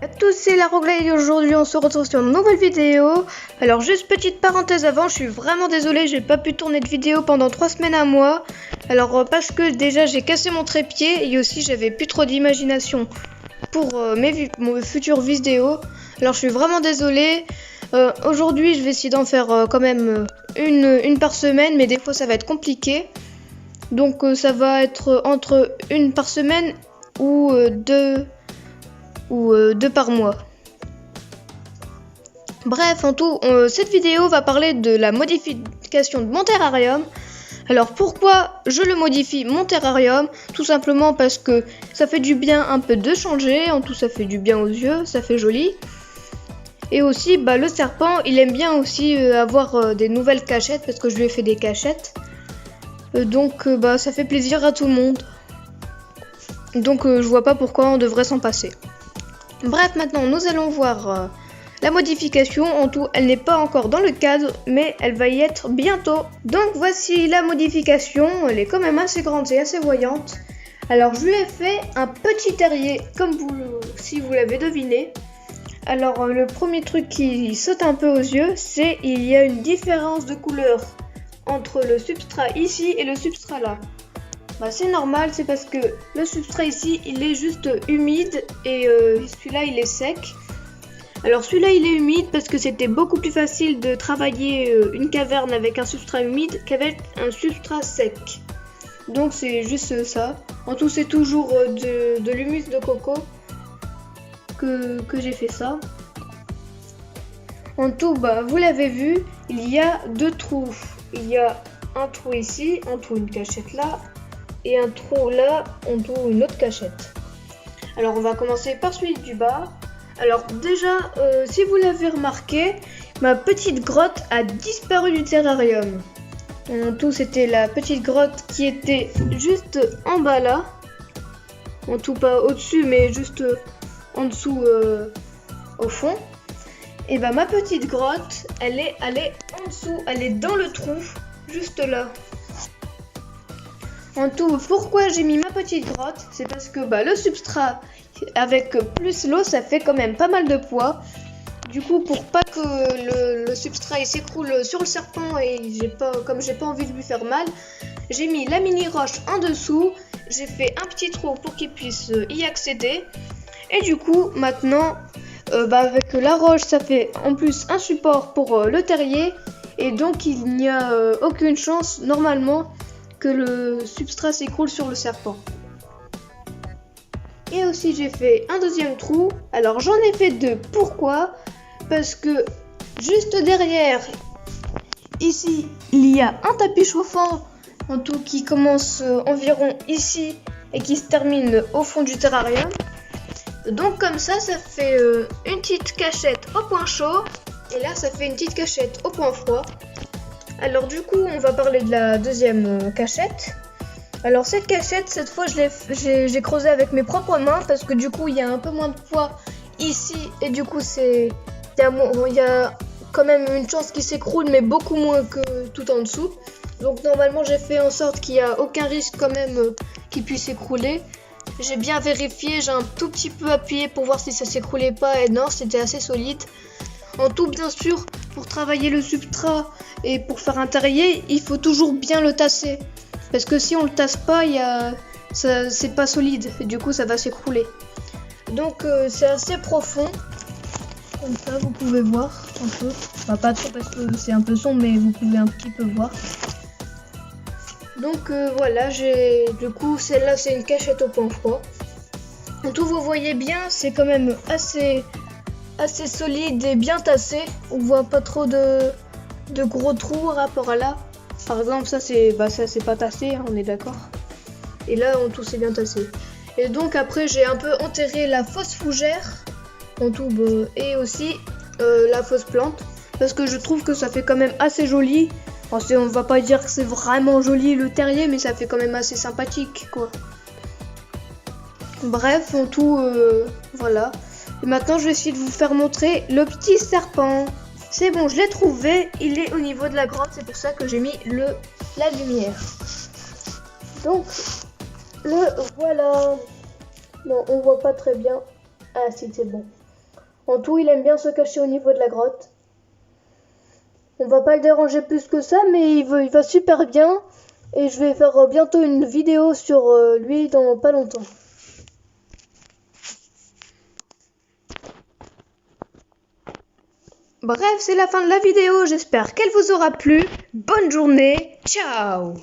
À tous, c'est la Roglay et aujourd'hui on se retrouve sur une nouvelle vidéo. Alors juste petite parenthèse avant, je suis vraiment désolée, j'ai pas pu tourner de vidéo pendant 3 semaines à moi. Alors parce que déjà j'ai cassé mon trépied et aussi j'avais plus trop d'imagination pour mes futures vidéos. Alors je suis vraiment désolée. Aujourd'hui je vais essayer d'en faire quand même une par semaine, mais des fois ça va être compliqué. Donc ça va être entre une par semaine ou deux par mois. Bref, en tout, cette vidéo va parler de la modification de mon terrarium. Alors pourquoi je le modifie mon terrarium? Tout simplement parce que ça fait du bien un peu de changer, en tout ça fait du bien aux yeux, ça fait joli. Et aussi le serpent il aime bien aussi avoir des nouvelles cachettes parce que je lui ai fait des cachettes. Donc ça fait plaisir à tout le monde. Donc je vois pas pourquoi on devrait s'en passer. Bref, maintenant nous allons voir la modification. En tout, elle n'est pas encore dans le cadre, mais elle va y être bientôt. Donc voici la modification, elle est quand même assez grande et assez voyante. Alors je lui ai fait un petit terrier, comme si vous l'avez deviné. Alors le premier truc qui saute un peu aux yeux, c'est il y a une différence de couleur entre le substrat ici et le substrat là. C'est normal, c'est parce que le substrat ici il est juste humide et celui-là il est sec. Alors celui-là il est humide parce que c'était beaucoup plus facile de travailler une caverne avec un substrat humide qu'avec un substrat sec. Donc c'est juste ça. En tout c'est toujours de l'humus de coco que j'ai fait ça. En tout vous l'avez vu, il y a deux trous. Il y a un trou ici, un trou une cachette là. Et un trou là, on trouve une autre cachette. Alors on va commencer par celui du bas. Alors déjà, si vous l'avez remarqué, ma petite grotte a disparu du terrarium. En tout, c'était la petite grotte qui était juste en bas là. En tout, pas au-dessus, mais juste en dessous au fond. Et ma petite grotte, elle est en dessous, elle est dans le trou, juste là. En tout, pourquoi j'ai mis ma petite grotte? C'est parce que le substrat avec plus l'eau, ça fait quand même pas mal de poids. Du coup, pour pas que le substrat s'écroule sur le serpent et comme j'ai pas envie de lui faire mal, j'ai mis la mini roche en dessous. J'ai fait un petit trou pour qu'il puisse y accéder. Et du coup, maintenant, avec la roche, ça fait en plus un support pour le terrier. Et donc, il n'y a aucune chance, normalement, que le substrat s'écroule sur le serpent. Et aussi j'ai fait un deuxième trou. Alors j'en ai fait deux. Pourquoi? Parce que juste derrière, ici, il y a un tapis chauffant, en tout qui commence environ ici et qui se termine au fond du terrarium. Donc comme ça fait une petite cachette au point chaud. Et là ça fait une petite cachette au point froid. Alors du coup on va parler de la deuxième cachette. Alors cette cachette, cette fois j'ai creusé avec mes propres mains parce que du coup il y a un peu moins de poids ici et du coup il y a quand même une chance qu'il s'écroule mais beaucoup moins que tout en dessous. Donc normalement j'ai fait en sorte qu'il n'y a aucun risque quand même qu'il puisse s'écrouler. J'ai bien vérifié, j'ai un tout petit peu appuyé pour voir si ça s'écroulait pas et non, c'était assez solide. En tout, bien sûr, pour travailler le substrat et pour faire un terrier, il faut toujours bien le tasser. Parce que si on le tasse pas, c'est pas solide et du coup ça va s'écrouler. Donc c'est assez profond. Comme ça, vous pouvez voir un peu. Pas trop parce que c'est un peu sombre, mais vous pouvez un petit peu voir. Donc voilà, du coup celle-là c'est une cachette au point froid. En tout, vous voyez bien, c'est quand même assez solide et bien tassé. On voit pas trop de gros trous par rapport à là. Par exemple ça c'est pas tassé, hein, on est d'accord. Et là en tout c'est bien tassé. Et donc après j'ai un peu enterré la fausse fougère en tout et aussi la fausse plante parce que je trouve que ça fait quand même assez joli. On va pas dire que c'est vraiment joli le terrier, mais ça fait quand même assez sympathique quoi. Bref, en tout voilà. Et maintenant je vais essayer de vous faire montrer le petit serpent. C'est bon, je l'ai trouvé, il est au niveau de la grotte, c'est pour ça que j'ai mis la lumière. Donc, le voilà. Non, on voit pas très bien. Ah si, c'est bon. En tout, il aime bien se cacher au niveau de la grotte. On va pas le déranger plus que ça, mais il va super bien. Et je vais faire bientôt une vidéo sur lui dans pas longtemps. Bref, c'est la fin de la vidéo. J'espère qu'elle vous aura plu. Bonne journée. Ciao!